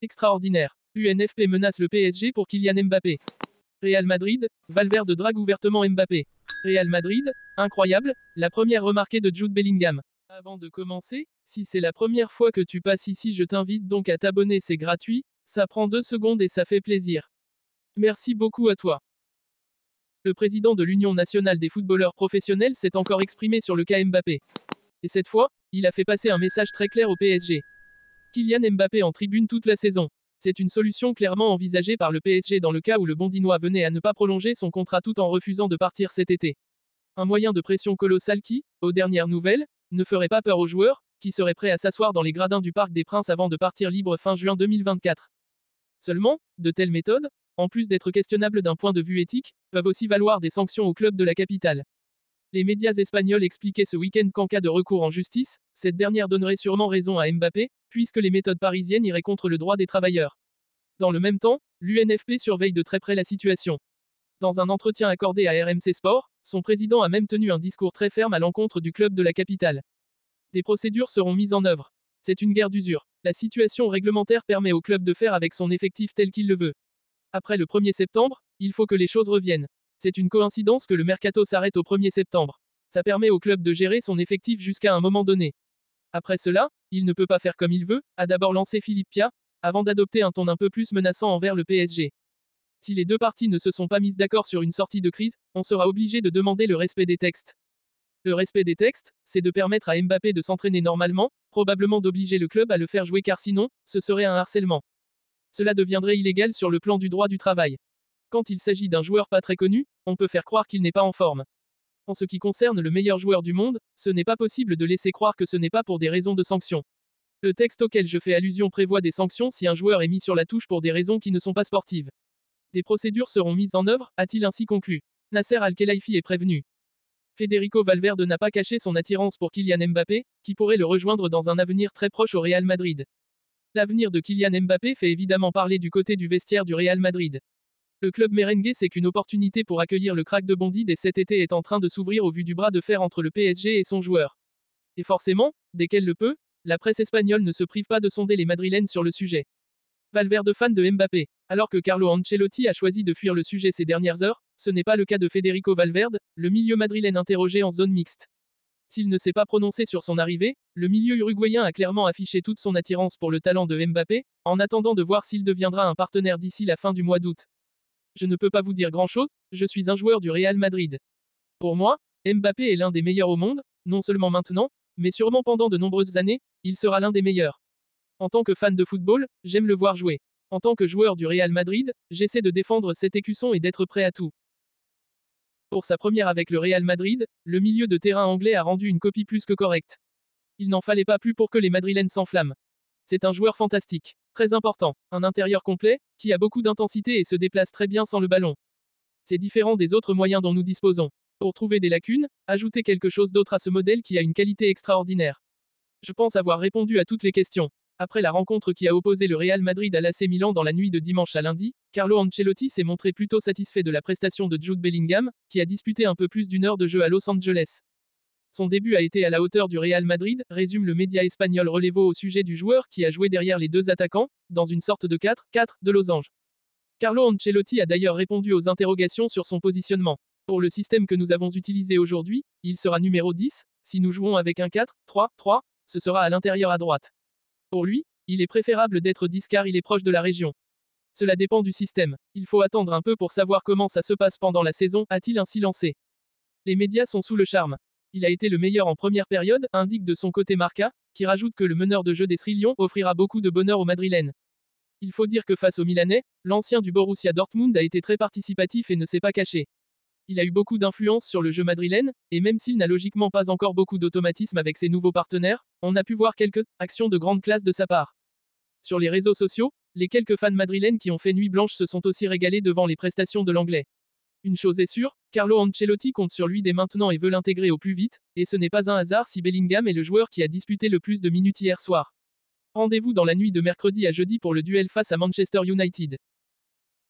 Extraordinaire. UNFP menace le PSG pour Kylian Mbappé. Real Madrid, Valverde drague ouvertement Mbappé. Real Madrid, incroyable, la première remarquée de Jude Bellingham. Avant de commencer, si c'est la première fois que tu passes ici, je t'invite donc à t'abonner, c'est gratuit, ça prend 2 secondes et ça fait plaisir. Merci beaucoup à toi. Le président de l'Union nationale des footballeurs professionnels s'est encore exprimé sur le cas Mbappé. Et cette fois, il a fait passer un message très clair au PSG. Kylian Mbappé en tribune toute la saison. C'est une solution clairement envisagée par le PSG dans le cas où le Bondinois venait à ne pas prolonger son contrat tout en refusant de partir cet été. Un moyen de pression colossal qui, aux dernières nouvelles, ne ferait pas peur aux joueurs, qui seraient prêts à s'asseoir dans les gradins du Parc des Princes avant de partir libre fin juin 2024. Seulement, de telles méthodes, en plus d'être questionnables d'un point de vue éthique, peuvent aussi valoir des sanctions au club de la capitale. Les médias espagnols expliquaient ce week-end qu'en cas de recours en justice, cette dernière donnerait sûrement raison à Mbappé, puisque les méthodes parisiennes iraient contre le droit des travailleurs. Dans le même temps, l'UNFP surveille de très près la situation. Dans un entretien accordé à RMC Sport, son président a même tenu un discours très ferme à l'encontre du club de la capitale. Des procédures seront mises en œuvre. C'est une guerre d'usure. La situation réglementaire permet au club de faire avec son effectif tel qu'il le veut. Après le 1er septembre, il faut que les choses reviennent. C'est une coïncidence que le mercato s'arrête au 1er septembre. Ça permet au club de gérer son effectif jusqu'à un moment donné. Après cela, il ne peut pas faire comme il veut, a d'abord lancé Philippe Pia, avant d'adopter un ton un peu plus menaçant envers le PSG. Si les deux parties ne se sont pas mises d'accord sur une sortie de crise, on sera obligé de demander le respect des textes. Le respect des textes, c'est de permettre à Mbappé de s'entraîner normalement, probablement d'obliger le club à le faire jouer car sinon, ce serait un harcèlement. Cela deviendrait illégal sur le plan du droit du travail. Quand il s'agit d'un joueur pas très connu, on peut faire croire qu'il n'est pas en forme. En ce qui concerne le meilleur joueur du monde, ce n'est pas possible de laisser croire que ce n'est pas pour des raisons de sanction. Le texte auquel je fais allusion prévoit des sanctions si un joueur est mis sur la touche pour des raisons qui ne sont pas sportives. Des procédures seront mises en œuvre, a-t-il ainsi conclu. Nasser Al-Khelaifi est prévenu. Federico Valverde n'a pas caché son attirance pour Kylian Mbappé, qui pourrait le rejoindre dans un avenir très proche au Real Madrid. L'avenir de Kylian Mbappé fait évidemment parler du côté du vestiaire du Real Madrid. Le club merengue sait qu'une opportunité pour accueillir le crack de Bondy dès cet été est en train de s'ouvrir au vu du bras de fer entre le PSG et son joueur. Et forcément, dès qu'elle le peut, la presse espagnole ne se prive pas de sonder les madrilènes sur le sujet. Valverde fan de Mbappé. Alors que Carlo Ancelotti a choisi de fuir le sujet ces dernières heures, ce n'est pas le cas de Federico Valverde, le milieu madrilène interrogé en zone mixte. S'il ne s'est pas prononcé sur son arrivée, le milieu uruguayen a clairement affiché toute son attirance pour le talent de Mbappé, en attendant de voir s'il deviendra un partenaire d'ici la fin du mois d'août. Je ne peux pas vous dire grand-chose, je suis un joueur du Real Madrid. Pour moi, Mbappé est l'un des meilleurs au monde, non seulement maintenant, mais sûrement pendant de nombreuses années, il sera l'un des meilleurs. En tant que fan de football, j'aime le voir jouer. En tant que joueur du Real Madrid, j'essaie de défendre cet écusson et d'être prêt à tout. Pour sa première avec le Real Madrid, le milieu de terrain anglais a rendu une copie plus que correcte. Il n'en fallait pas plus pour que les madrilènes s'enflamment. C'est un joueur fantastique, très important, un intérieur complet, qui a beaucoup d'intensité et se déplace très bien sans le ballon. C'est différent des autres moyens dont nous disposons. Pour trouver des lacunes, ajoutez quelque chose d'autre à ce modèle qui a une qualité extraordinaire. Je pense avoir répondu à toutes les questions. Après la rencontre qui a opposé le Real Madrid à l'AC Milan dans la nuit de dimanche à lundi, Carlo Ancelotti s'est montré plutôt satisfait de la prestation de Jude Bellingham, qui a disputé un peu plus d'une heure de jeu à Los Angeles. Son début a été à la hauteur du Real Madrid, résume le média espagnol Relevo au sujet du joueur qui a joué derrière les deux attaquants, dans une sorte de 4-4 de losange. Carlo Ancelotti a d'ailleurs répondu aux interrogations sur son positionnement. Pour le système que nous avons utilisé aujourd'hui, il sera numéro 10, si nous jouons avec un 4-3-3, ce sera à l'intérieur à droite. Pour lui, il est préférable d'être 10 car il est proche de la région. Cela dépend du système. Il faut attendre un peu pour savoir comment ça se passe pendant la saison, a-t-il ainsi lancé. Les médias sont sous le charme. Il a été le meilleur en première période, indique de son côté Marca, qui rajoute que le meneur de jeu des Sri Lions offrira beaucoup de bonheur aux Madrilènes. Il faut dire que face aux Milanais, l'ancien du Borussia Dortmund a été très participatif et ne s'est pas caché. Il a eu beaucoup d'influence sur le jeu madrilène, et même s'il n'a logiquement pas encore beaucoup d'automatisme avec ses nouveaux partenaires, on a pu voir quelques actions de grande classe de sa part. Sur les réseaux sociaux, les quelques fans madrilènes qui ont fait nuit blanche se sont aussi régalés devant les prestations de l'anglais. Une chose est sûre, Carlo Ancelotti compte sur lui dès maintenant et veut l'intégrer au plus vite, et ce n'est pas un hasard si Bellingham est le joueur qui a disputé le plus de minutes hier soir. Rendez-vous dans la nuit de mercredi à jeudi pour le duel face à Manchester United.